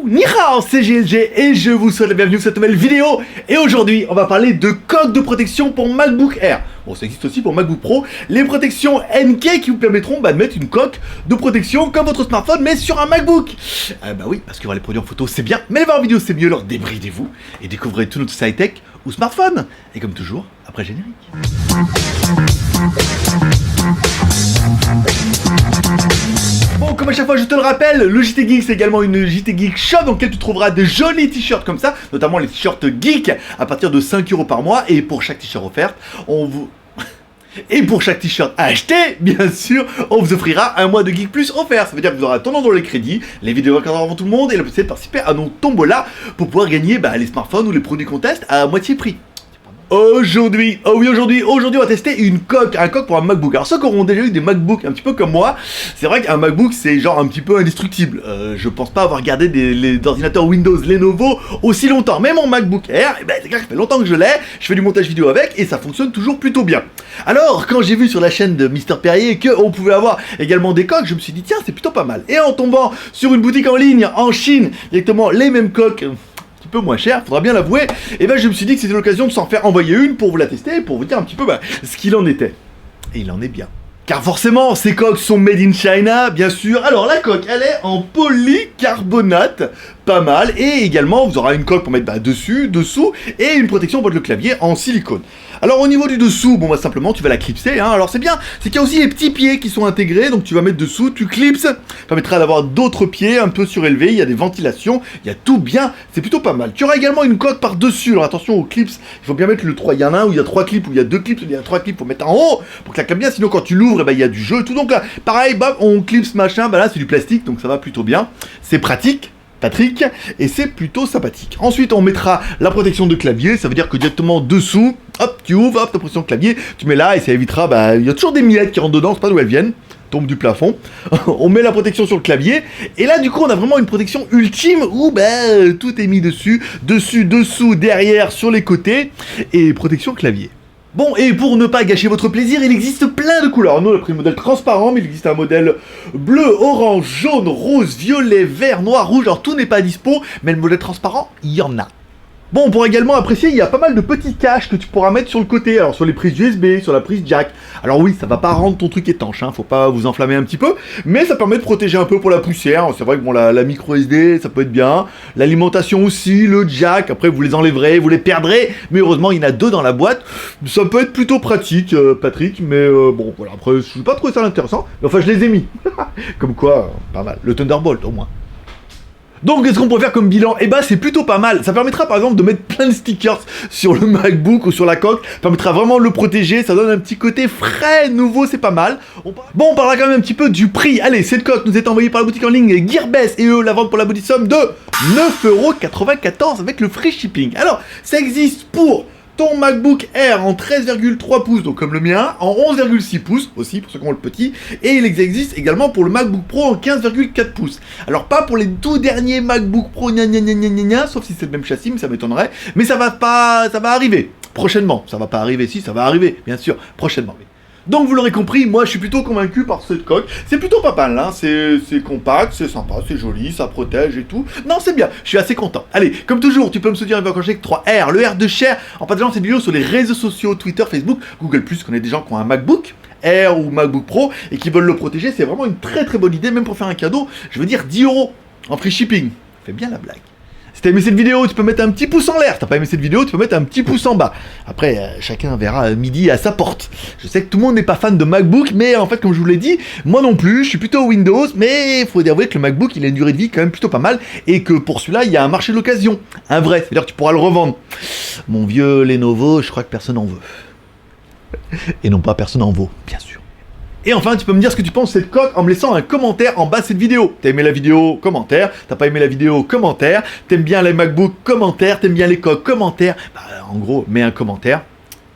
Ni hao, c'est GLG et je vous souhaite la bienvenue sur cette nouvelle vidéo. Et aujourd'hui, on va parler de coque de protection pour MacBook Air. Bon, ça existe aussi pour MacBook Pro. Les protections NK qui vous permettront de mettre une coque de protection comme votre smartphone, mais sur un MacBook. Bah oui, parce que voir les produits en photo, c'est bien, mais les voir en vidéo, c'est mieux. Alors débridez-vous et découvrez tout notre high-tech ou smartphone. Et comme toujours, après générique. Bon, comme à chaque fois, je te le rappelle, le JT Geek, c'est également une JT Geek Shop dans laquelle tu trouveras des jolis t-shirts comme ça, notamment les t-shirts geek à partir de 5 € par mois. Et pour chaque t-shirt offert, Et pour chaque t-shirt acheté, bien sûr, on vous offrira un mois de Geek Plus offert. Ça veut dire que vous aurez ton nom dans les crédits, les vidéos regardées avant tout le monde et la possibilité de participer à nos tombolas pour pouvoir gagner les smartphones ou les produits qu'on teste à moitié prix. Aujourd'hui, aujourd'hui, on va tester un coque pour un MacBook. Alors ceux qui auront déjà eu des MacBooks un petit peu comme moi, c'est vrai qu'un MacBook c'est genre un petit peu indestructible. Je pense pas avoir gardé les ordinateurs Windows Lenovo aussi longtemps. Mais mon MacBook Air, c'est clair que ça fait longtemps que je l'ai, je fais du montage vidéo avec et ça fonctionne toujours plutôt bien. Alors quand j'ai vu sur la chaîne de Mister Perrier qu'on pouvait avoir également des coques, je me suis dit tiens c'est plutôt pas mal. Et en tombant sur une boutique en ligne en Chine, directement les mêmes coques, peu moins cher, faudra bien l'avouer, et je me suis dit que c'était l'occasion de s'en faire envoyer une pour vous la tester, pour vous dire un petit peu ce qu'il en était. Et il en est bien. Car forcément, ces coques sont made in China, bien sûr. Alors la coque, elle est en polycarbonate, pas mal, et également vous aurez une coque pour mettre dessus, dessous, et une protection pour le clavier en silicone. Alors au niveau du dessous, simplement tu vas la clipser, hein. Alors c'est bien, c'est qu'il y a aussi les petits pieds qui sont intégrés, donc tu vas mettre dessous, tu clipses, ça permettra d'avoir d'autres pieds un peu surélevés, il y a des ventilations, il y a tout bien, c'est plutôt pas mal. Tu auras également une coque par-dessus, alors attention aux clips, il faut bien mettre le 3, il y en a un où il y a 3 clips, où il y a 2 clips, où il y a 3 clips, faut mettre en haut pour que ça claque bien, sinon quand tu l'ouvres, il y a du jeu et tout, donc là, pareil, on clipse machin, là c'est du plastique, donc ça va plutôt bien, c'est pratique. Patrick, et c'est plutôt sympathique. Ensuite, on mettra la protection de clavier, ça veut dire que directement dessous, hop, tu ouvres, hop, ta protection de clavier, tu mets là, et ça évitera, il y a toujours des miettes qui rentrent dedans, c'est pas d'où elles viennent, tombent du plafond. On met la protection sur le clavier, et là, du coup, on a vraiment une protection ultime où, tout est mis dessus, dessous, derrière, sur les côtés, et protection clavier. Bon, et pour ne pas gâcher votre plaisir, il existe plein de couleurs. Nous, on a pris le modèle transparent, mais il existe un modèle bleu, orange, jaune, rose, violet, vert, noir, rouge. Alors tout n'est pas dispo, mais le modèle transparent, il y en a. Bon, on pourra également apprécier, il y a pas mal de petits caches que tu pourras mettre sur le côté, alors sur les prises USB, sur la prise jack. Alors oui, ça va pas rendre ton truc étanche, hein, faut pas vous enflammer un petit peu, mais ça permet de protéger un peu pour la poussière. C'est vrai que la micro SD, ça peut être bien, l'alimentation aussi, le jack, après vous les enlèverez, vous les perdrez, mais heureusement il y en a 2 dans la boîte. Ça peut être plutôt pratique, Patrick, mais bon, voilà, après je n'ai pas trouvé ça intéressant, mais enfin je les ai mis. Comme quoi, pas mal, le Thunderbolt au moins. Donc qu'est-ce qu'on peut faire comme bilan? C'est plutôt pas mal. Ça permettra par exemple de mettre plein de stickers sur le MacBook ou sur la coque. Ça permettra vraiment de le protéger. Ça donne un petit côté frais, nouveau, c'est pas mal. Bon, on parlera quand même un petit peu du prix. Allez, cette coque nous est envoyée par la boutique en ligne Gearbest et eux la vendent pour la petite somme de 9,94 € avec le free shipping. Alors, ça existe pour ton MacBook Air en 13,3 pouces, donc comme le mien, en 11,6 pouces, aussi pour ceux qui ont le petit, et il existe également pour le MacBook Pro en 15,4 pouces. Alors pas pour les tout derniers MacBook Pro, sauf si c'est le même châssis, mais ça m'étonnerait, mais ça va arriver, prochainement. Ça va pas arriver, si, ça va arriver, bien sûr, prochainement. Donc vous l'aurez compris, moi je suis plutôt convaincu par cette coque. C'est plutôt pas mal, hein. C'est compact, c'est sympa, c'est joli, ça protège et tout. Non, c'est bien, je suis assez content. Allez, comme toujours, tu peux me soutenir avec un chèque 3R, le R de Cher, en partageant cette vidéo sur les réseaux sociaux, Twitter, Facebook, Google+, qu'on a des gens qui ont un MacBook Air ou MacBook Pro et qui veulent le protéger. C'est vraiment une très très bonne idée, même pour faire un cadeau, je veux dire 10 € en free shipping. Fais bien la blague. Si t'as aimé cette vidéo, tu peux mettre un petit pouce en l'air. Si t'as pas aimé cette vidéo, tu peux mettre un petit pouce en bas. Après, chacun verra midi à sa porte. Je sais que tout le monde n'est pas fan de MacBook, mais en fait, comme je vous l'ai dit, moi non plus, je suis plutôt Windows, mais il faut avouer que le MacBook, il a une durée de vie quand même plutôt pas mal, et que pour celui-là, il y a un marché de l'occasion. Un vrai, c'est-à-dire que tu pourras le revendre. Mon vieux Lenovo, je crois que personne en veut. Et non pas personne en vaut, bien sûr. Et enfin, tu peux me dire ce que tu penses de cette coque en me laissant un commentaire en bas de cette vidéo. T'as aimé la vidéo? Commentaire. T'as pas aimé la vidéo? Commentaire. T'aimes bien les MacBook? Commentaire. T'aimes bien les coques? Commentaire. En gros, mets un commentaire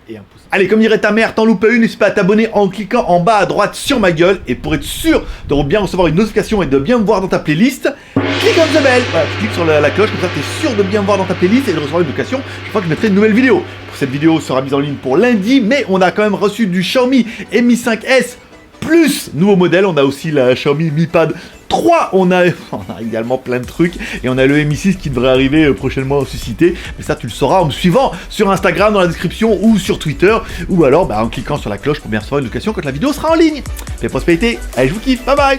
et un pouce. Allez, comme dirait ta mère, t'en loupes une, n'hésite pas à t'abonner en cliquant en bas à droite sur ma gueule. Et pour être sûr de bien recevoir une notification et de bien me voir dans ta playlist, clique on the bell. Voilà, tu cliques sur la cloche, comme ça t'es sûr de bien me voir dans ta playlist et de recevoir une notification chaque fois que je mettrai une nouvelle vidéo. Cette vidéo sera mise en ligne pour lundi, mais on a quand même reçu du Xiaomi Mi 5S plus nouveau modèle. On a aussi la Xiaomi Mi Pad 3, on a également plein de trucs. Et on a le Mi6 qui devrait arriver prochainement au Suscité. Mais ça, tu le sauras en me suivant sur Instagram dans la description ou sur Twitter. Ou alors en cliquant sur la cloche pour bien recevoir une notification quand la vidéo sera en ligne. Fais prospérité. Allez, je vous kiffe. Bye bye.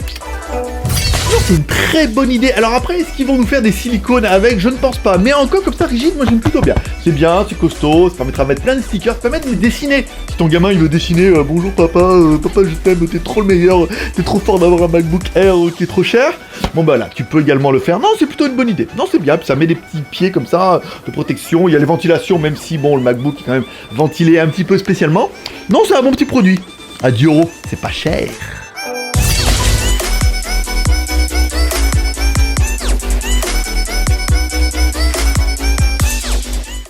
C'est une très bonne idée. Alors après, est-ce qu'ils vont nous faire des silicones avec? Je ne pense pas. Mais en coque comme ça, rigide, moi j'aime plutôt bien. C'est bien, c'est costaud, ça permettra de mettre plein de stickers, ça permet de les dessiner. Si ton gamin il veut dessiner bonjour papa, papa je t'aime, t'es trop le meilleur, t'es trop fort d'avoir un MacBook Air qui est trop cher. Bon bah là, tu peux également le faire. Non, c'est plutôt une bonne idée. Non, c'est bien, puis ça met des petits pieds comme ça de protection. Il y a les ventilations, même si bon, le MacBook est quand même ventilé un petit peu spécialement. Non, c'est un bon petit produit. À 10 €, c'est pas cher.